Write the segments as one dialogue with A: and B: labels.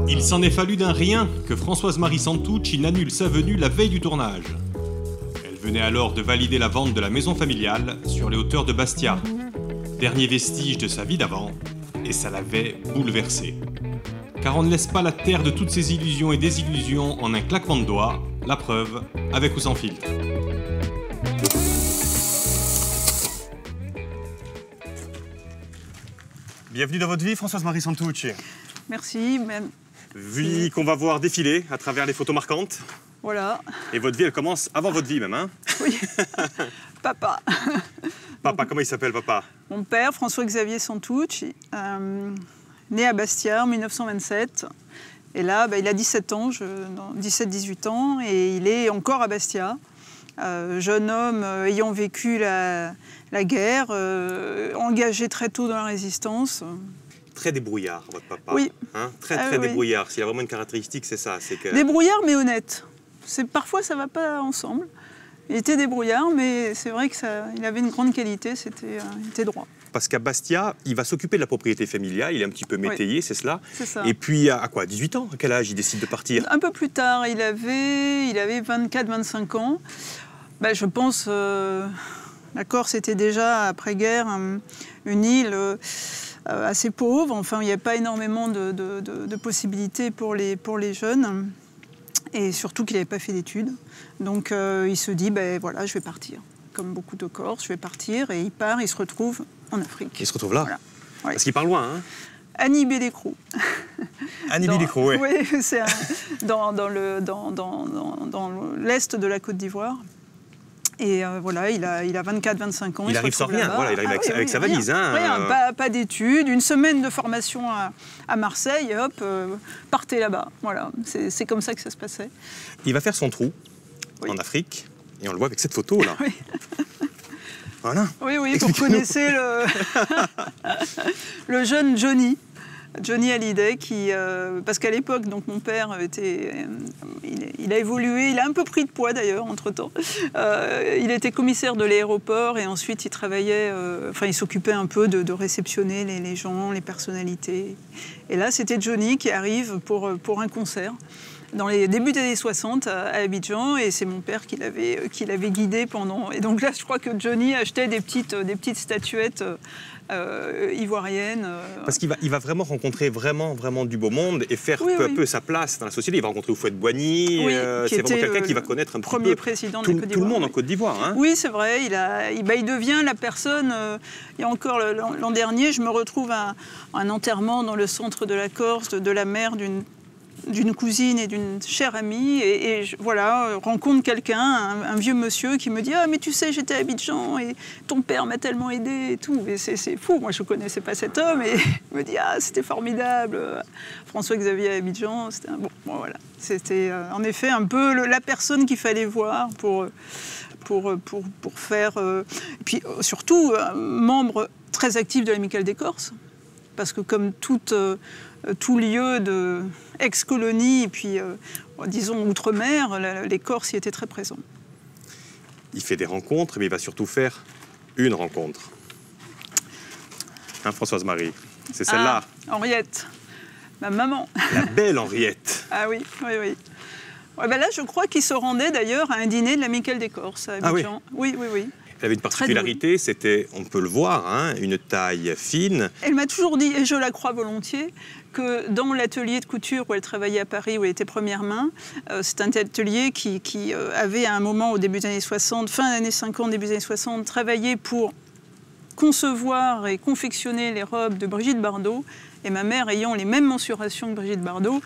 A: Il s'en est fallu d'un rien que Françoise-Marie Santucci n'annule sa venue la veille du tournage. Elle venait alors de valider la vente de la maison familiale sur les hauteurs de Bastia. Dernier vestige de sa vie d'avant, et ça l'avait bouleversée. Car on ne laisse pas la terre de toutes ses illusions et désillusions en un claquement de doigts, la preuve, avec ou sans filtre. Bienvenue dans votre vie, Françoise-Marie Santucci.
B: Merci, même.
A: Vie qu'on va voir défiler à travers les photos marquantes.
B: Voilà.
A: Et votre vie, elle commence avant votre vie même, hein?
B: Oui. Papa.
A: Papa, comment il s'appelle, papa?
B: Mon père, François-Xavier Santucci, né à Bastia en 1927. Et là, il a 17 ans, 17-18 ans, et il est encore à Bastia. Jeune homme ayant vécu la guerre, engagé très tôt dans la résistance.
A: Très débrouillard, votre papa.
B: Oui.
A: Hein? Très
B: oui.
A: débrouillard. S'il y a vraiment une caractéristique, c'est ça. Que...
B: Débrouillard, mais honnête. Parfois, ça ne va pas ensemble. Il était débrouillard, mais c'est vrai qu'il avait une grande qualité, il était droit.
A: Parce qu'à Bastia, il va s'occuper de la propriété familiale, il est un petit peu métayer, c'est cela.
B: C'est ça.
A: Et puis, à quoi, 18 ans? À quel âge il décide de partir?
B: Un peu plus tard, il avait 24-25 ans. Je pense, la Corse était déjà, après-guerre, une île assez pauvre. Enfin, il n'y avait pas énormément de possibilités pour les jeunes. Et surtout qu'il n'avait pas fait d'études. Donc il se dit, voilà, je vais partir. Comme beaucoup de Corses, je vais partir. Et il part, il se retrouve en Afrique.
A: Il se retrouve là?
B: Voilà. Ouais.
A: Parce qu'il part loin, hein?
B: Annibale-les-Crous.
A: Annibale-les-Crous, oui.
B: Oui, c'est dans l'est de la Côte d'Ivoire. Et voilà, il a 24-25 ans.
A: Il arrive sans rien, voilà, il arrive avec sa valise.
B: Rien, pas d'études, une semaine de formation à Marseille, et hop, partez là-bas. Voilà, c'est comme ça que ça se passait.
A: Il va faire son trou en Afrique, et on le voit avec cette photo-là.
B: Oui.
A: Voilà.
B: Oui, vous connaissez le jeune Johnny. Johnny Hallyday, parce qu'à l'époque, donc mon père il a évolué, il a un peu pris de poids d'ailleurs entre-temps. Il était commissaire de l'aéroport et ensuite il travaillait, il s'occupait un peu de réceptionner les gens, les personnalités. Et là, c'était Johnny qui arrive pour un concert dans les débuts des années 60 à Abidjan, et c'est mon père qui l'avait guidé pendant. Et donc là, je crois que Johnny achetait des petites statuettes ivoirienne.
A: Parce qu'il va vraiment rencontrer vraiment du beau monde et faire peu à peu sa place dans la société. Il va rencontrer Houphouët-Boigny, c'est vraiment quelqu'un qui va connaître un petit peu
B: président
A: tout,
B: de Côte
A: tout le monde en Côte d'Ivoire. Hein.
B: Oui, c'est vrai. Il devient la personne... il y a encore l'an dernier, je me retrouve à un enterrement dans le centre de la Corse, de la mère d'une cousine et d'une chère amie, et voilà, rencontre quelqu'un, un vieux monsieur qui me dit « Ah, mais tu sais, j'étais à Abidjan et ton père m'a tellement aidé et tout. » Et c'est fou, moi je ne connaissais pas cet homme, et il me dit « Ah, c'était formidable, François-Xavier à Abidjan. » C'était voilà. C'était en effet un peu la personne qu'il fallait voir pour faire... et puis surtout, membre très actif de l'Amicale des Corses, parce que comme tout lieu de ex-colonie, et puis, disons, outre-mer, les Corses y étaient très présents.
A: Il fait des rencontres, mais il va surtout faire une rencontre. Hein, Françoise-Marie? C'est celle-là.
B: Henriette, ma maman.
A: La belle Henriette.
B: Ah oui. Ouais, là, je crois qu'il se rendait d'ailleurs à un dîner de l'Amicale des Corses à Abidjan. Ah oui. Oui.
A: Elle avait une particularité, c'était, on peut le voir, hein, une taille fine.
B: Elle m'a toujours dit, et je la crois volontiers, que dans l'atelier de couture où elle travaillait à Paris, où elle était première main, c'est un atelier qui avait à un moment, au début des années 60, fin des années 50, début des années 60, travaillé pour concevoir et confectionner les robes de Brigitte Bardot. Et ma mère, ayant les mêmes mensurations que Brigitte Bardot,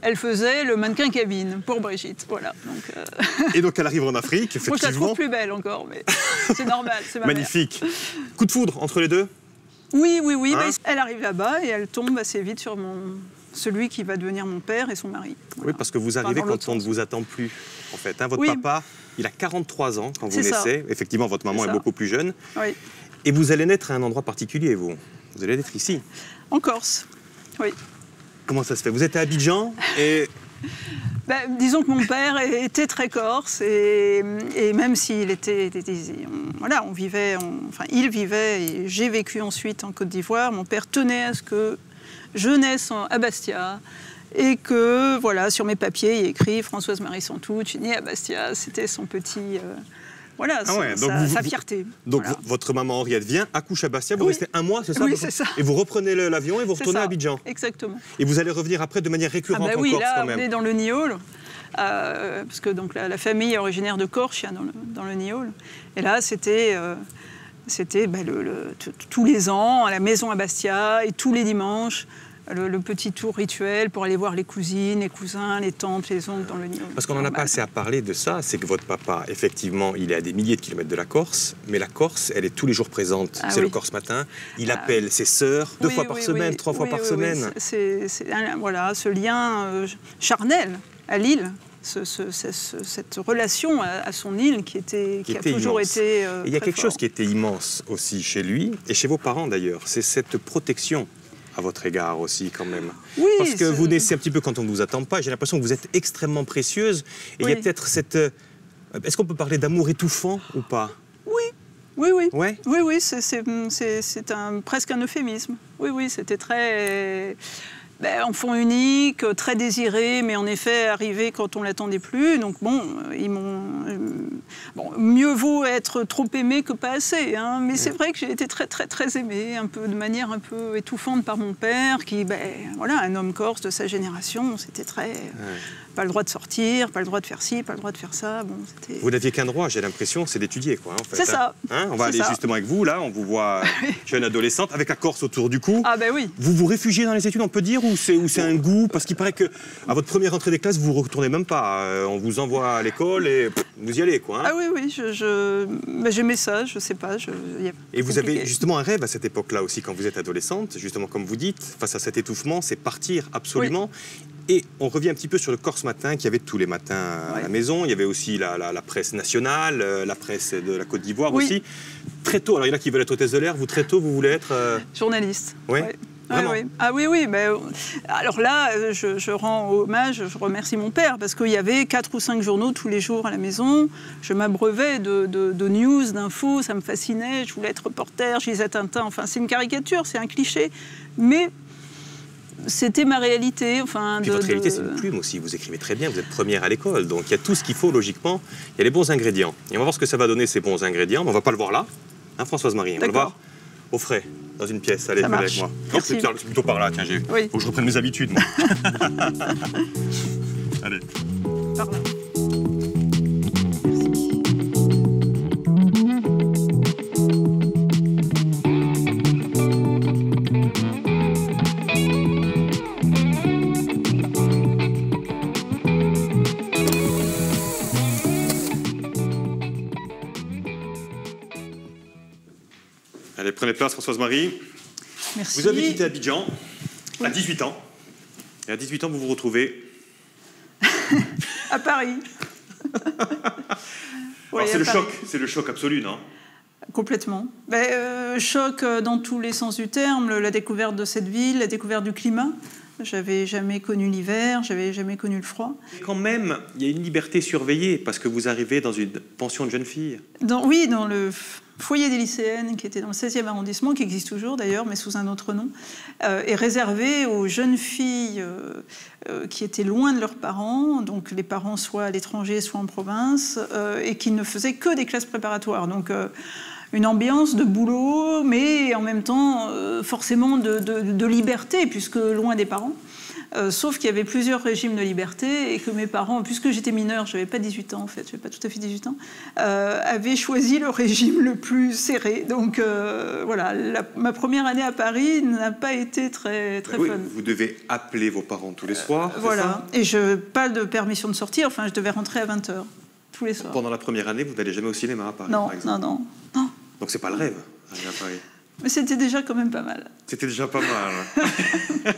B: elle faisait le mannequin cabine pour Brigitte, voilà. Donc,
A: Et donc elle arrive en Afrique, effectivement.
B: Moi je la trouve plus belle encore, mais c'est normal, c'est ma
A: Magnifique.
B: Mère.
A: Coup de foudre entre les deux?
B: Oui.
A: Hein?
B: Elle arrive là-bas et elle tombe assez vite sur celui qui va devenir mon père et son mari. Voilà.
A: Oui, parce que vous arrivez quand on ne vous attend plus, en fait. Hein, votre papa, il a 43 ans quand vous naissez. Effectivement, votre maman est beaucoup plus jeune.
B: Oui.
A: Et vous allez naître à un endroit particulier, vous. Vous allez naître ici.
B: En Corse, oui.
A: Comment ça se fait? Vous êtes à Abidjan et...
B: Disons que mon père était très corse, et même s'il était... Voilà, il vivait, et j'ai vécu ensuite en Côte d'Ivoire. Mon père tenait à ce que je naisse à Bastia. Et que, voilà, sur mes papiers, il y a écrit Françoise-Marie Santouch, née à Bastia. C'était son petit... voilà, sa fierté.
C: Donc
B: voilà.
C: votre maman Henriette vient, accouche à Bastia, vous restez un mois, c'est ça?
B: Oui, c'est ça.
C: Et vous reprenez l'avion et vous retournez à Abidjan.
B: Exactement.
C: Et vous allez revenir après de manière récurrente en
B: oui,
C: Corse
B: là,
C: quand même.
B: on est dans le Niol, parce que donc, la famille est originaire de Corche, dans le Niol. Et là, c'était tous les ans à la maison à Bastia, et tous les dimanches, le petit tour rituel pour aller voir les cousines, les cousins, les tantes, les oncles dans le Niol.
C: Parce qu'on n'en a pas assez à parler de ça, c'est que votre papa, effectivement, il est à des milliers de kilomètres de la Corse, mais la Corse, elle est tous les jours présente. C'est le Corse matin, il appelle ses sœurs 2 fois par semaine, 3 fois par semaine.
B: C'est voilà, ce lien charnel à l'île. Cette relation à son île qui a toujours
C: immense.
B: été
C: Et il y a quelque chose qui était immense aussi chez lui, et chez vos parents d'ailleurs, c'est cette protection à votre égard aussi quand même.
B: Oui,
C: parce que vous naissez un petit peu quand on ne vous attend pas, j'ai l'impression que vous êtes extrêmement précieuse, et il y a peut-être cette... Est-ce qu'on peut parler d'amour étouffant ou pas?
B: Oui.
C: Ouais.
B: Oui, c'est presque un euphémisme. Oui, c'était très... enfant unique, très désiré, mais en effet arrivé quand on ne l'attendait plus. Donc mieux vaut être trop aimé que pas assez. Hein. Mais c'est vrai que j'ai été très, très, très aimée, de manière un peu étouffante par mon père, qui, un homme corse de sa génération, c'était très... Pas le droit de sortir, pas le droit de faire ci, pas le droit de faire ça.
C: Vous n'aviez qu'un droit, j'ai l'impression, c'est d'étudier, quoi, en fait.
B: C'est ça.
C: On va aller justement avec vous, là, on vous voit jeune adolescente, avec la Corse autour du cou.
B: Ah oui.
C: Vous vous réfugiez dans les études, on peut dire, ou c'est un goût? Parce qu'il paraît qu'à votre première entrée des classes, vous ne retournez même pas. On vous envoie à l'école et vous y allez, quoi.
B: Ah oui, j'aimais ça, je sais pas.
C: Et vous avez justement un rêve à cette époque-là aussi, quand vous êtes adolescente, justement, comme vous dites, face à cet étouffement, c'est partir absolument. Oui. Et on revient un petit peu sur le Corse Matin qu'il y avait tous les matins à la maison. Il y avait aussi la presse nationale, la presse de la Côte d'Ivoire aussi. Très tôt, alors il y en a qui veulent être hôtesse de l'air. Vous, très tôt, vous voulez être...
B: Journaliste.
C: Oui.
B: Vraiment. Ah oui. Alors là, je rends hommage, je remercie mon père, parce qu'il y avait 4 ou 5 journaux tous les jours à la maison. Je m'abreuvais de news, d'infos, ça me fascinait. Je voulais être reporter, je lisais Tintin. Enfin, c'est une caricature, c'est un cliché. Mais... c'était ma réalité.
C: Puis votre réalité, c'est une plume aussi. Vous écrivez très bien, vous êtes première à l'école. Donc il y a tout ce qu'il faut, logiquement. Il y a les bons ingrédients. Et on va voir ce que ça va donner, ces bons ingrédients. Mais on ne va pas le voir là, hein, Françoise-Marie. On va le voir au frais, dans une pièce. Allez, venez avec moi. Non, c'est plutôt par là. Tiens, faut que je reprenne mes habitudes, moi. Allez.
B: Par là.
C: Allez, prenez place, Françoise-Marie.
B: Merci.
C: Vous avez quitté Abidjan à 18 ans. Et à 18 ans, vous vous retrouvez...
B: à Paris.
C: Alors, c'est le choc absolu, non?
B: Complètement. Choc dans tous les sens du terme, la découverte de cette ville, la découverte du climat. J'avais jamais connu l'hiver, j'avais jamais connu le froid.
C: Et quand même, il y a une liberté surveillée, parce que vous arrivez dans une pension de jeunes filles.
B: Dans le foyer des lycéennes, qui était dans le 16e arrondissement, qui existe toujours d'ailleurs, mais sous un autre nom, est réservé aux jeunes filles qui étaient loin de leurs parents, donc les parents soit à l'étranger, soit en province, et qui ne faisaient que des classes préparatoires. Donc une ambiance de boulot, mais en même temps forcément de liberté, puisque loin des parents. Sauf qu'il y avait plusieurs régimes de liberté et que mes parents, puisque j'étais mineure, je n'avais pas 18 ans en fait, je n'avais pas tout à fait 18 ans, avaient choisi le régime le plus serré. Donc voilà, ma première année à Paris n'a pas été très fun.
C: Vous devez appeler vos parents tous les soirs,
B: voilà, et pas de permission de sortir, enfin je devais rentrer à 20h tous les soirs.
C: Pendant la première année, vous n'allez jamais au cinéma à Paris, par exemple?
B: Non.
C: Donc c'est pas le rêve, aller à Paris.
B: Mais c'était déjà quand même pas mal.
C: C'était déjà pas mal.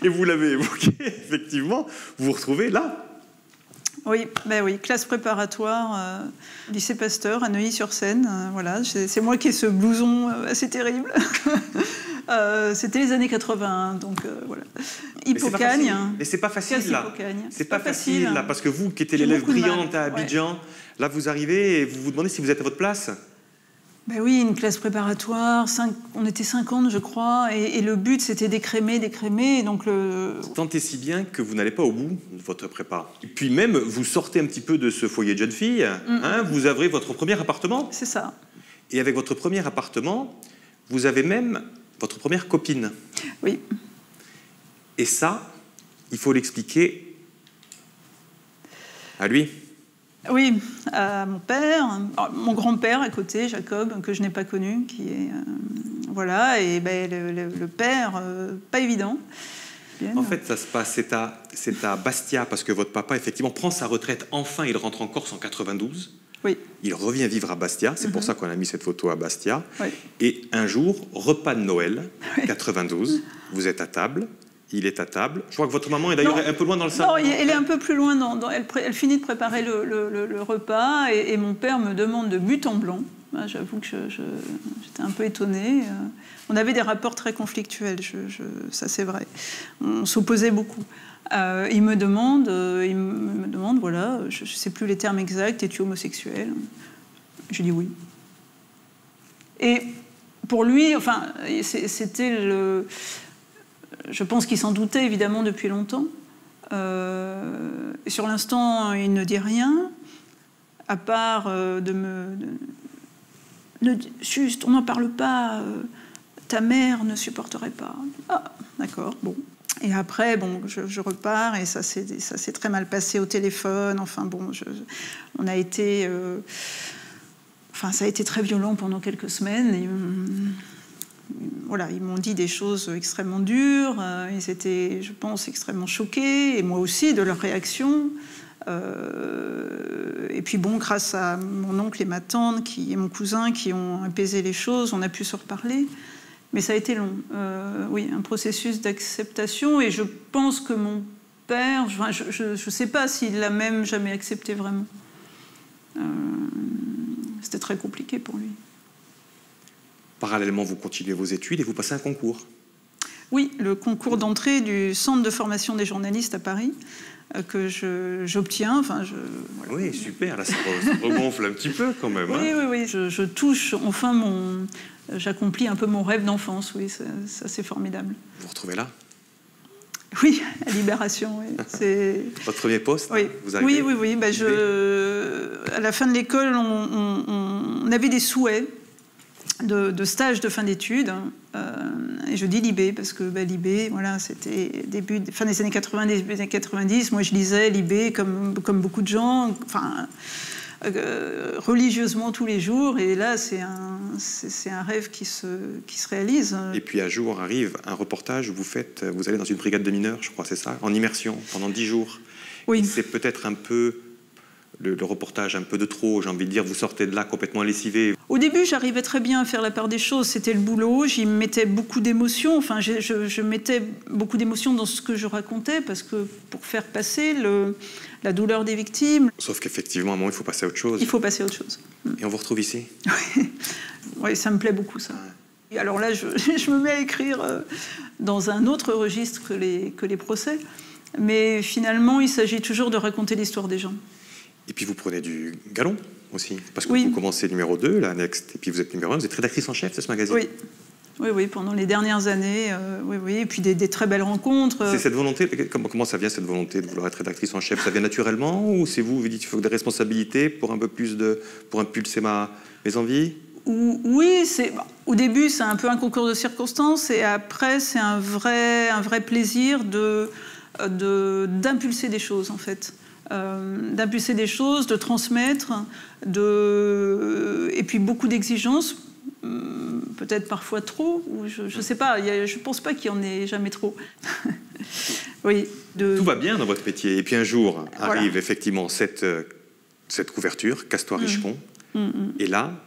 C: Et vous l'avez évoqué, effectivement, vous vous retrouvez là.
B: Oui, classe préparatoire, lycée Pasteur, à Neuilly-sur-Seine. Voilà, c'est moi qui ai ce blouson assez terrible. C'était les années 80, donc voilà. Hippocagne.
C: Mais c'est pas facile, là. C'est pas facile, là, parce que vous, qui étiez
B: J'ai
C: l'élève
B: beaucoup de mal.
C: brillante à Abidjan, là, vous arrivez et vous vous demandez si vous êtes à votre place.
B: Ben oui, une classe préparatoire, on était 50 je crois, et le but c'était d'écrémer, donc
C: Tant et si bien que vous n'allez pas au bout de votre prépa. Et puis même, vous sortez un petit peu de ce foyer de jeune fille, hein, vous avez votre premier appartement.
B: C'est ça.
C: Et avec votre premier appartement, vous avez même votre première copine.
B: Oui.
C: Et ça, il faut l'expliquer à lui.
B: Oui, à mon père, mon grand-père à côté, Jacob, que je n'ai pas connu, qui est... voilà, et ben, le père, pas évident.
C: En fait, ça se passe, c'est à Bastia, parce que votre papa, effectivement, prend sa retraite. Enfin, il rentre en Corse en 92.
B: Oui.
C: Il revient vivre à Bastia, c'est pour ça qu'on a mis cette photo à Bastia.
B: Oui.
C: Et un jour, repas de Noël, 92, vous êtes à table, il est à table. Je crois que votre maman est d'ailleurs un peu loin dans le salon.
B: Non, elle est un peu plus loin. Elle finit de préparer le repas et mon père me demande de but en blanc. J'avoue que j'étais un peu étonnée. On avait des rapports très conflictuels, ça c'est vrai. On s'opposait beaucoup. Il me demande, voilà, je ne sais plus les termes exacts, es-tu homosexuel? Je dis oui. Et pour lui, enfin, c'était le... Je pense qu'il s'en doutait évidemment depuis longtemps. Et sur l'instant, il ne dit rien, à part juste, on n'en parle pas, ta mère ne supporterait pas. Ah, d'accord, bon. Et après, bon, je repars et ça s'est très mal passé au téléphone. Enfin bon, on a été... enfin, ça a été très violent pendant quelques semaines. Et, voilà, ils m'ont dit des choses extrêmement dures. Ils étaient, je pense, extrêmement choqués. Et moi aussi, de leur réaction. Et puis bon, grâce à mon oncle et ma tante et mon cousin qui ont apaisé les choses, on a pu se reparler. Mais ça a été long. Oui, un processus d'acceptation. Et je pense que mon père, je ne sais pas s'il l'a même jamais accepté vraiment. C'était très compliqué pour lui.
C: Parallèlement, vous continuez vos études et vous passez un concours.
B: Oui, le concours d'entrée du Centre de formation des journalistes à Paris, que j'obtiens. Enfin,
C: voilà. Oui, super, là ça regonfle un petit peu quand même.
B: Oui,
C: hein.
B: oui, je touche enfin j'accomplis un peu mon rêve d'enfance, oui, ça c'est formidable.
C: Vous vous retrouvez là?
B: Oui, à Libération, oui. C'est...
C: Votre premier poste?
B: Oui,
C: vous arrivez
B: oui. Ben, à la fin de l'école, on avait des souhaits de stage de fin d'études. Et je dis Libé, parce que Libé, voilà, c'était fin des années 80, début des années 90. Moi, je lisais Libé comme beaucoup de gens, enfin, religieusement tous les jours. Et là, c'est un rêve qui se réalise.
C: Et puis un jour arrive un reportage où vous allez dans une brigade de mineurs, je crois, c'est ça, en immersion pendant 10 jours.
B: Oui.
C: C'est peut-être un peu le reportage un peu de trop, j'ai envie de dire, vous sortez de là complètement lessivé.
B: Au début, j'arrivais très bien à faire la part des choses, c'était le boulot, j'y mettais beaucoup d'émotions, enfin, je mettais beaucoup d'émotions dans ce que je racontais, parce que pour faire passer la douleur des victimes...
C: Sauf qu'effectivement, à un moment, il faut passer à autre chose.
B: Il faut passer à autre chose.
C: Et on vous retrouve ici?
B: Oui, ça me plaît beaucoup, ça. Ouais. Et alors là, je me mets à écrire dans un autre registre que les procès, mais finalement, il s'agit toujours de raconter l'histoire des gens.
C: Et puis vous prenez du galon aussi, parce que vous commencez numéro 2, la Next, et puis vous êtes numéro 1, vous êtes rédactrice en chef de ce magazine.
B: Oui, pendant les dernières années, et puis des très belles rencontres.
C: C'est cette volonté, comment ça vient cette volonté de vouloir être rédactrice en chef? Ça vient naturellement, ou c'est vous dites qu'il faut des responsabilités pour un peu plus pour impulser mes envies?
B: Oui, au début c'est un peu un concours de circonstances, et après c'est un vrai plaisir d'impulser des choses en fait. D'impulser des choses, de transmettre, et puis beaucoup d'exigences, peut-être parfois trop, ou je ne sais pas, je ne pense pas qu'il y en ait jamais trop. Oui,
C: Tout va bien dans votre métier, et puis un jour arrive effectivement cette couverture, Castois-Richepont, et là,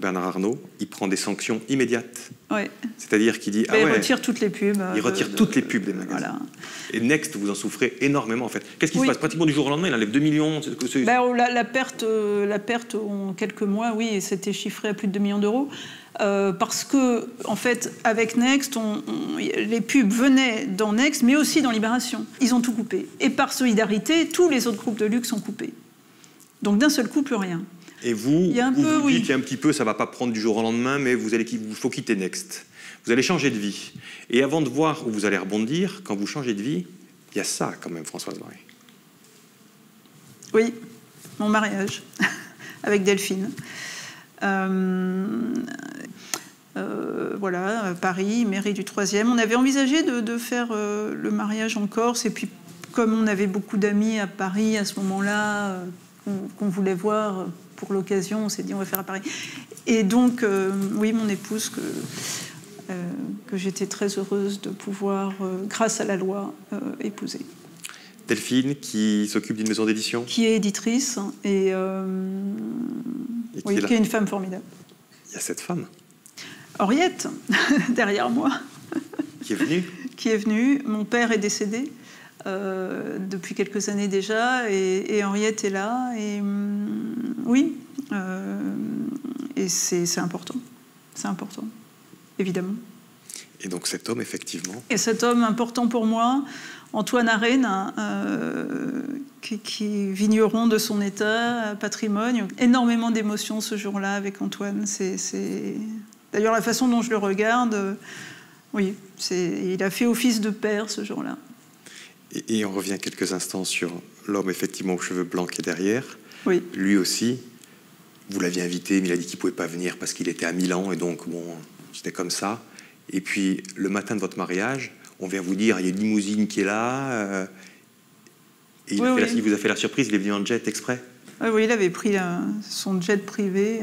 C: Bernard Arnault, il prend des sanctions immédiates.
B: Ouais.
C: C'est-à-dire qu'il dit...
B: Il retire toutes les pubs.
C: Il retire toutes les pubs des magasins. Voilà. Et Next, vous en souffrez énormément, en fait. Qu'est-ce qui se passe? Pratiquement du jour au lendemain, il enlève 2 millions.
B: La perte en quelques mois, oui, c'était chiffré à plus de 2 millions d'euros. Parce que, en fait, avec Next, les pubs venaient dans Next, mais aussi dans Libération. Ils ont tout coupé. Et par solidarité, tous les autres groupes de luxe ont coupé. Donc d'un seul coup, plus rien.
C: Et vous,
B: il y a un
C: vous,
B: peu,
C: vous
B: oui.
C: dites, il y a un petit peu, ça ne va pas prendre du jour au lendemain, mais vous faut quitter Next. Vous allez changer de vie. Et avant de voir où vous allez rebondir, quand vous changez de vie, il y a ça quand même, Françoise Marie.
B: Oui, mon mariage avec Delphine. Voilà, Paris, mairie du 3e. On avait envisagé de faire le mariage en Corse, et puis comme on avait beaucoup d'amis à Paris à ce moment-là, qu'on voulait voir pour l'occasion, on s'est dit on va faire à Paris. Et donc, oui, mon épouse, que j'étais très heureuse de pouvoir, grâce à la loi, épouser.
C: Delphine, qui s'occupe d'une maison d'édition.
B: Qui est éditrice, et oui, qui est une femme formidable.
C: Il y a cette femme.
B: Henriette, derrière moi.
C: Qui est venue. Qui
B: est venue. Mon père est décédé depuis quelques années déjà, et Henriette est là. Et oui, et c'est important. C'est important, évidemment.
C: Et donc cet homme, effectivement.
B: Et cet homme important pour moi, Antoine Arène, qui est vigneron de son état, patrimoine. Énormément d'émotions ce jour-là avec Antoine. D'ailleurs, la façon dont je le regarde, oui, il a fait office de père ce jour-là.
C: Et on revient quelques instants sur l'homme, effectivement, aux cheveux blancs qui est derrière.
B: Oui.
C: Lui aussi, vous l'aviez invité, mais il a dit qu'il ne pouvait pas venir parce qu'il était à Milan, et donc, bon, c'était comme ça. Et puis, le matin de votre mariage, on vient vous dire, il y a une limousine qui est là, et il vous a fait la surprise, il est venu en jet exprès.
B: Oui, il avait pris son jet privé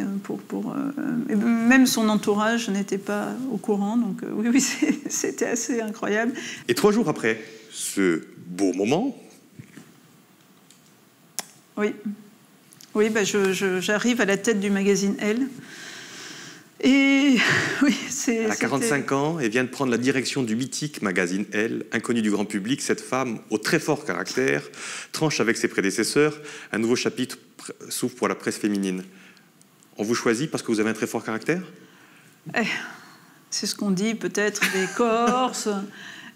B: et même son entourage n'était pas au courant, donc oui, c'était assez incroyable.
C: Et 3 jours après ce beau moment...
B: Oui, j'arrive à la tête du magazine Elle. Et oui,
C: Elle a 45 ans et vient de prendre la direction du mythique magazine Elle, inconnu du grand public. Cette femme, au très fort caractère, tranche avec ses prédécesseurs. Un nouveau chapitre s'ouvre pour la presse féminine. On vous choisit parce que vous avez un très fort caractère ?
B: C'est ce qu'on dit peut-être des Corses,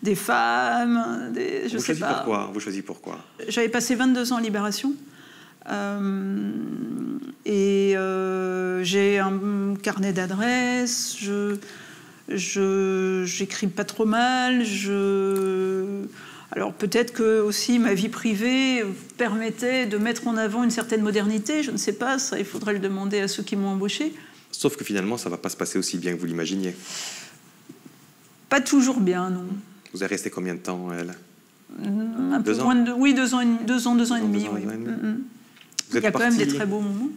B: des femmes, je sais pas.
C: Vous choisissez pourquoi ?
B: J'avais passé 22 ans en Libération. Et j'ai un carnet d'adresses, j'écris pas trop mal, alors peut-être que aussi ma vie privée permettait de mettre en avant une certaine modernité, je ne sais pas, ça il faudrait le demander à ceux qui m'ont embauché.
C: Sauf que finalement ça va pas se passer aussi bien que vous l'imaginiez.
B: Pas toujours bien, non.
C: Vous êtes resté combien de temps, Elle ?
B: Un peu moins de 2 ans et demi. Il y a quand même des très beaux moments.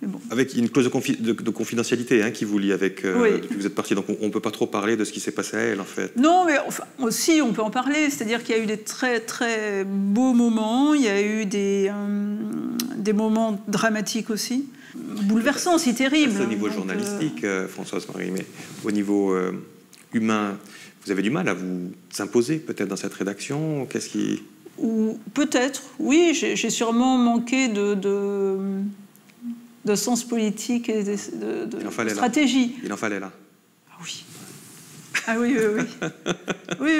B: Mais bon.
C: Avec une clause de confidentialité qui vous lie avec...
B: Oui.
C: Depuis que vous êtes parti, donc on ne peut pas trop parler de ce qui s'est passé à Elle, en fait.
B: Non, mais enfin, aussi, on peut en parler. C'est-à-dire qu'il y a eu des très, très beaux moments. Il y a eu des moments dramatiques aussi. Bouleversants, si terribles.
C: C'est au niveau journalistique, Françoise Marie, mais au niveau humain, vous avez du mal à vous imposer, peut-être, dans cette rédaction ? Qu'est-ce qui...
B: Ou peut-être, oui, j'ai sûrement manqué de sens politique et de stratégie.
C: Il en fallait là.
B: Ah oui. Ah oui. Oui.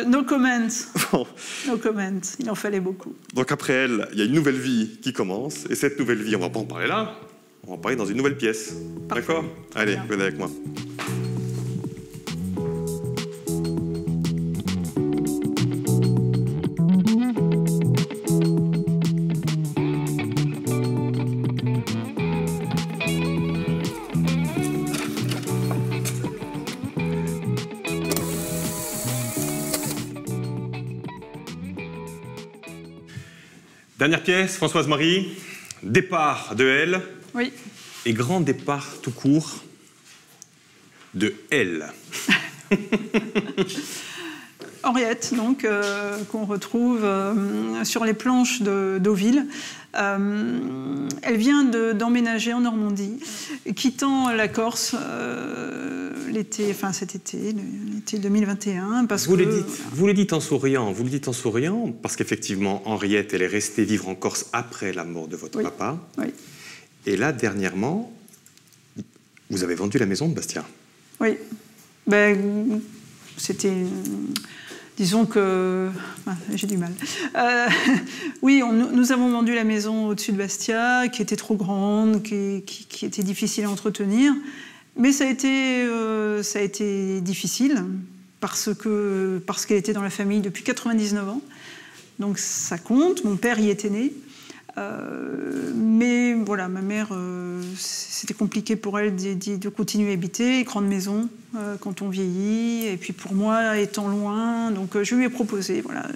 B: No comment.
C: Bon.
B: No comment. Il en fallait beaucoup.
C: Donc après Elle, il y a une nouvelle vie qui commence. Et cette nouvelle vie, on ne va pas en parler là. On va en parler dans une nouvelle pièce.
B: Parfait.
C: D'accord ? Allez, venez avec moi. Dernière pièce, Françoise Marie, départ de Elle.
B: Oui.
C: Et grand départ tout court de Elle.
B: Henriette, donc, qu'on retrouve sur les planches de Deauville. Elle vient d'emménager en Normandie, quittant la Corse cet été, l'été 2021. Parce
C: vous le dites en souriant, parce qu'effectivement, Henriette, elle est restée vivre en Corse après la mort de votre papa.
B: Oui.
C: Et là, dernièrement, vous avez vendu la maison de Bastia.
B: Oui. C'était disons que... j'ai du mal. Oui, nous avons vendu la maison au-dessus de Bastia, qui était trop grande, qui était difficile à entretenir. Mais ça a été difficile, parce qu'elle était dans la famille depuis 99 ans. Donc ça compte, mon père y était né. Mais voilà, ma mère, c'était compliqué pour elle de continuer à habiter, grande maison, quand on vieillit, et puis pour moi, étant loin, donc je lui ai proposé, voilà,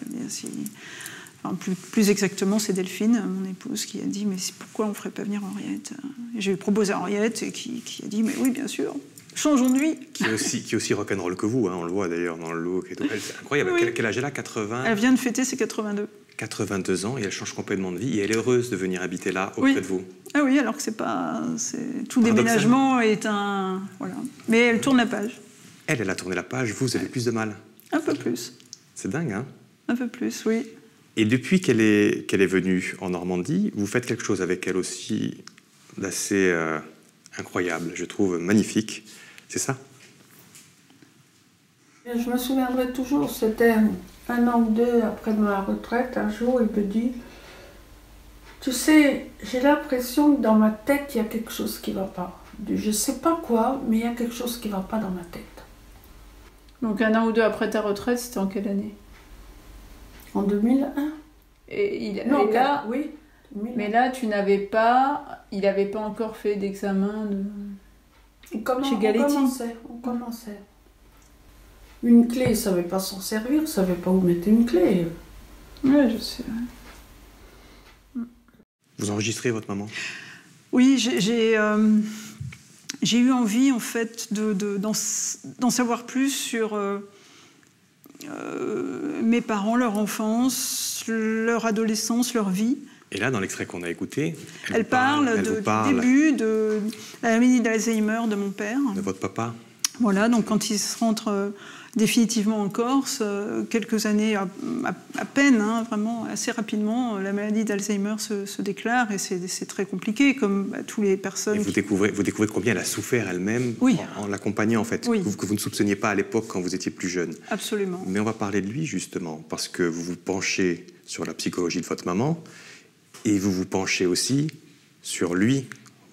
B: enfin, plus exactement, c'est Delphine, mon épouse, qui a dit, mais pourquoi on ne ferait pas venir Henriette? Et j'ai proposé à Henriette, et qui a dit, mais oui, bien sûr, changeons de vie.
C: Qui est aussi rock'n'roll que vous, hein, on le voit d'ailleurs dans le look et tout. C'est incroyable, oui. Quel âge elle a, 80?
B: Elle vient de fêter ses 82.
C: 82 ans, et elle change complètement de vie, et elle est heureuse de venir habiter là, auprès de vous.
B: Ah oui, alors que c'est pas... Tout déménagement est un... Voilà. Mais elle tourne la page. Elle
C: a tourné la page, vous avez plus de mal.
B: Un peu plus.
C: C'est dingue, hein?
B: Un peu plus, oui.
C: Et depuis qu'elle est venue en Normandie, vous faites quelque chose avec elle aussi d'assez incroyable, je trouve magnifique. C'est ça?
D: Je me souviendrai toujours, c'était 1 an ou 2 après ma retraite, un jour, il me dit, tu sais, j'ai l'impression que dans ma tête, il y a quelque chose qui ne va pas. Je ne sais pas quoi, mais il y a quelque chose qui ne va pas dans ma tête.
B: Donc 1 an ou 2 après ta retraite, c'était en quelle année?
D: En 2001.
B: Non, là,
D: oui. 2001.
B: Mais là, tu n'avais pas... Il n'avait pas encore fait d'examen chez Galetti.
D: On commençait. Une clé, il ne savait pas s'en servir, il ne savait pas où mettre une clé.
B: Oui, je sais.
C: Vous enregistrez votre maman?
B: Oui, j'ai eu envie, en fait, d'en savoir plus sur mes parents, leur enfance, leur adolescence, leur vie.
C: Et là, dans l'extrait qu'on a écouté,
B: elle parle du début de la maladie d'Alzheimer de mon père.
C: De votre papa.
B: Voilà, donc quand il se rentre définitivement en Corse, quelques années à peine, hein, vraiment assez rapidement, la maladie d'Alzheimer se déclare et c'est très compliqué, comme tous les personnes.
C: Et vous découvrez combien elle a souffert elle-même,
B: oui,
C: en l'accompagnant en fait,
B: oui,
C: que vous ne soupçonniez pas à l'époque quand vous étiez plus jeune.
B: Absolument.
C: Mais on va parler de lui justement, parce que vous vous penchez sur la psychologie de votre maman et vous vous penchez aussi sur lui.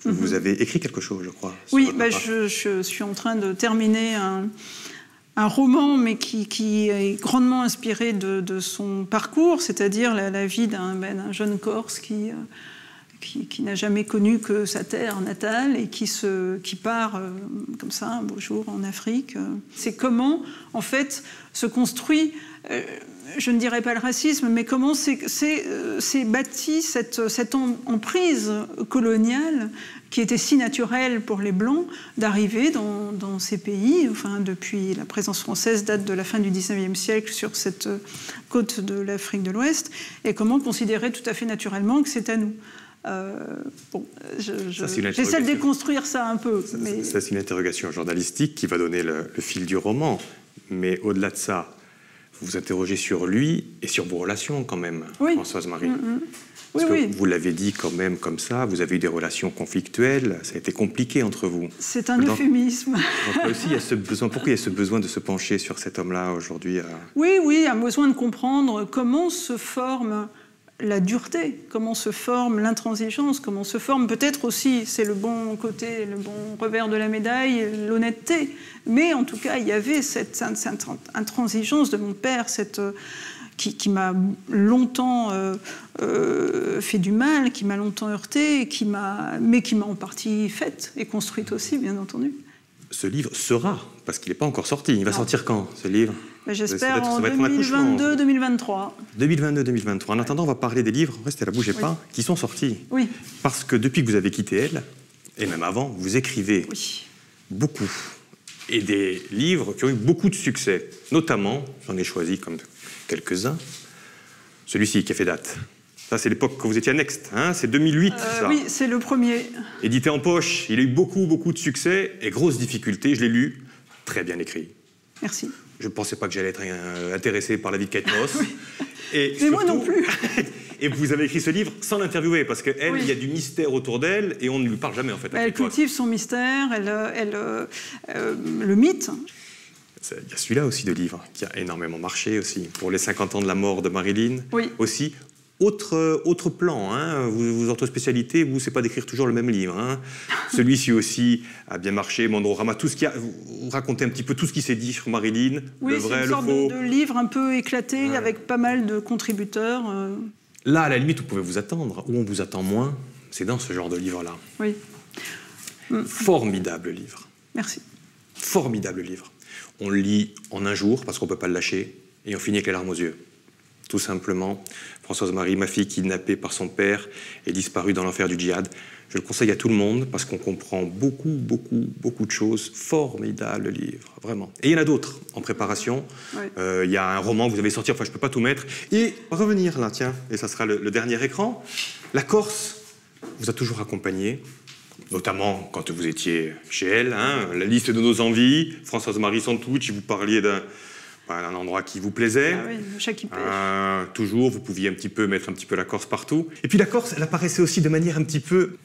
C: Vous avez écrit quelque chose, je crois.
B: Oui, je suis en train de terminer un roman, mais qui est grandement inspiré de son parcours, c'est-à-dire la vie d'un jeune Corse qui n'a jamais connu que sa terre natale et qui part comme ça un beau jour en Afrique. C'est comment, en fait, se construit... je ne dirais pas le racisme, mais comment s'est bâtie cette emprise coloniale qui était si naturelle pour les Blancs d'arriver dans ces pays, enfin, depuis la présence française date de la fin du XIXe siècle sur cette côte de l'Afrique de l'Ouest, et comment considérer tout à fait naturellement que c'est à nous. J'essaie de déconstruire ça un peu.
C: Ça, c'est une interrogation journalistique qui va donner le fil du roman, mais au-delà de ça, vous vous interrogez sur lui et sur vos relations quand même, oui. Françoise Marie. Parce que vous l'avez dit quand même comme ça, vous avez eu des relations conflictuelles, ça a été compliqué entre vous.
B: C'est un euphémisme.
C: Donc aussi, il y a ce besoin, pourquoi il y a ce besoin de se pencher sur cet homme-là aujourd'hui?
B: Oui, un besoin de comprendre comment se forme la dureté, comment se forme l'intransigeance, comment se forme peut-être aussi, c'est le bon côté, le bon revers de la médaille, l'honnêteté. Mais en tout cas, il y avait cette intransigeance de mon père, qui m'a longtemps fait du mal, qui m'a longtemps heurté, mais qui m'a en partie faite et construite aussi, bien entendu.
C: Ce livre sera, parce qu'il n'est pas encore sorti. Il va sortir quand, ce livre?
B: J'espère en 2022-2023.
C: 2022-2023. En attendant, on va parler des livres, restez là, bougez pas, qui sont sortis.
B: Oui.
C: Parce que depuis que vous avez quitté elle, et même avant, vous écrivez beaucoup. Et des livres qui ont eu beaucoup de succès. Notamment, j'en ai choisi comme quelques-uns, celui-ci qui a fait date. Ça, c'est l'époque que vous étiez à Next, hein, c'est 2008, ça.
B: Oui, c'est le premier.
C: Édité en poche, il a eu beaucoup de succès et grosses difficultés. Je l'ai lu, très bien écrit.
B: Merci.
C: Je ne pensais pas que j'allais être intéressé par la vie de Kate Moss.
B: Mais surtout, moi non plus.
C: Et vous avez écrit ce livre sans l'interviewer, parce qu'elle, il y a du mystère autour d'elle et on ne lui parle jamais, en fait.
B: Elle cultive son mystère, elle le mythe.
C: Il y a celui-là aussi de livre, qui a énormément marché aussi. Pour les 50 ans de la mort de Marilyn,
B: oui.
C: Aussi. Autre plan, hein. Votre spécialité, vous, c'est pas d'écrire toujours le même livre. Hein. Celui-ci aussi a bien marché, Monorama, tout ce qui a... Vous racontez un petit peu tout ce qui s'est dit sur Marilyn,
B: oui,
C: le vrai,
B: c'est une
C: le
B: sorte
C: faux.
B: de livre un peu éclaté, avec pas mal de contributeurs.
C: Là, à la limite, vous pouvez vous attendre. Où on vous attend moins, c'est dans ce genre de livre-là.
B: Oui.
C: Formidable livre.
B: Merci.
C: Formidable livre. On le lit en un jour, parce qu'on ne peut pas le lâcher, et on finit avec les larmes aux yeux. Tout simplement, Françoise Marie, ma fille kidnappée par son père et disparue dans l'enfer du djihad. Je le conseille à tout le monde parce qu'on comprend beaucoup de choses. Formidable livre, vraiment. Et il y en a d'autres en préparation.
B: Oui.
C: Il y a un roman que vous avez sorti, enfin je ne peux pas tout mettre. Et revenir là, tiens, et ça sera le dernier écran. La Corse vous a toujours accompagné, notamment quand vous étiez chez elle. Hein, la liste de nos envies, Françoise Marie Santucci, vous parliez d'un endroit qui vous plaisait.
B: Ah oui, le chat qui pêche.
C: Toujours, vous pouviez mettre un petit peu la Corse partout. Et puis la Corse, elle apparaissait aussi de manière un petit peu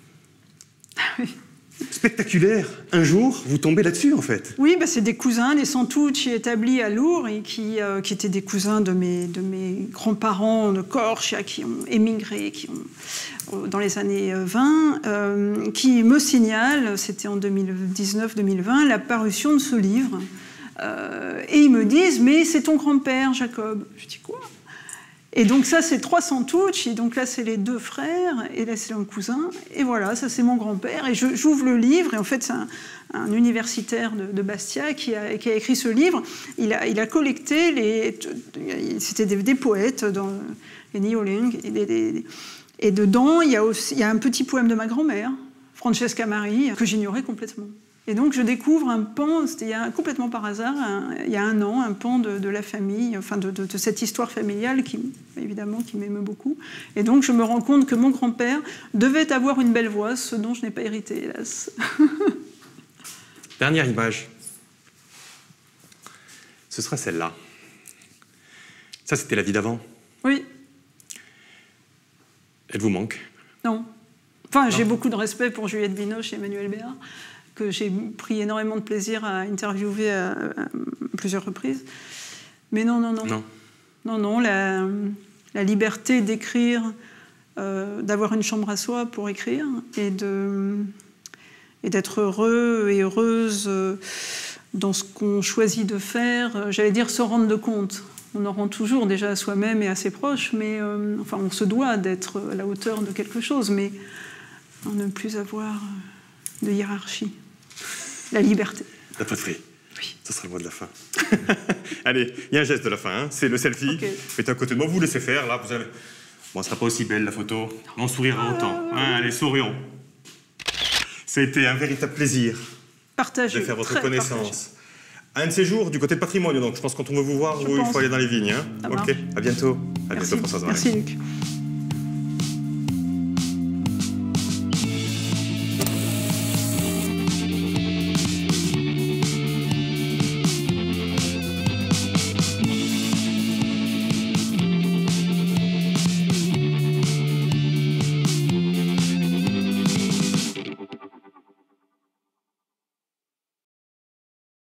C: spectaculaire. Un jour, vous tombez là-dessus, en fait.
B: Oui, c'est des cousins, les Santucci établis à Lourdes, et qui étaient des cousins de mes grands-parents de Corse, qui ont émigré, dans les années 20, qui me signalent, c'était en 2019-2020, la parution de ce livre. Et ils me disent, mais c'est ton grand-père, Jacob. Je dis, quoi? Et donc ça, c'est 3 Santucci, donc là, c'est les 2 frères, et là, c'est un cousin. Et voilà, ça, c'est mon grand-père. Et j'ouvre le livre, et en fait, c'est un universitaire de Bastia qui a écrit ce livre. Il a collecté, c'était des poètes, dans les Néolingues, et dedans, il y a un petit poème de ma grand-mère, Francesca Marie, que j'ignorais complètement. Et donc je découvre un pan, c'était complètement par hasard, il y a un an, un pan de la famille, enfin de cette histoire familiale qui m'aime beaucoup. Et donc je me rends compte que mon grand-père devait avoir une belle voix, ce dont je n'ai pas hérité, hélas.
C: Dernière image. Ce sera celle-là. Ça, c'était la vie d'avant.
B: Oui.
C: Elle vous manque?
B: Non. Enfin, j'ai beaucoup de respect pour Juliette Binoche et Emmanuel Béard, que j'ai pris énormément de plaisir à interviewer à plusieurs reprises. Mais non. Non, la liberté d'écrire, d'avoir une chambre à soi pour écrire, et d'être heureux et heureuse dans ce qu'on choisit de faire, j'allais dire se rendre de compte. On en rend toujours déjà à soi-même et à ses proches, mais on se doit d'être à la hauteur de quelque chose, mais ne plus avoir de hiérarchie. La liberté.
C: La patrie.
B: Oui.
C: Ça sera le mot de la fin. Allez, il y a un geste de la fin, hein. C'est le selfie. Okay. Mettez à côté de moi, vous laissez faire. Là, vous avez... Bon, ce ne sera pas aussi belle la photo, mais on sourira autant. Allez, sourions. Ça a été un véritable plaisir
B: partagé,
C: de faire votre connaissance. Un de ces jours, du côté de patrimoine, donc je pense que quand on veut vous voir, il faut aller dans les vignes. Hein. Ok, à bientôt. À bientôt, Françoise Marie.
B: Merci, Luc.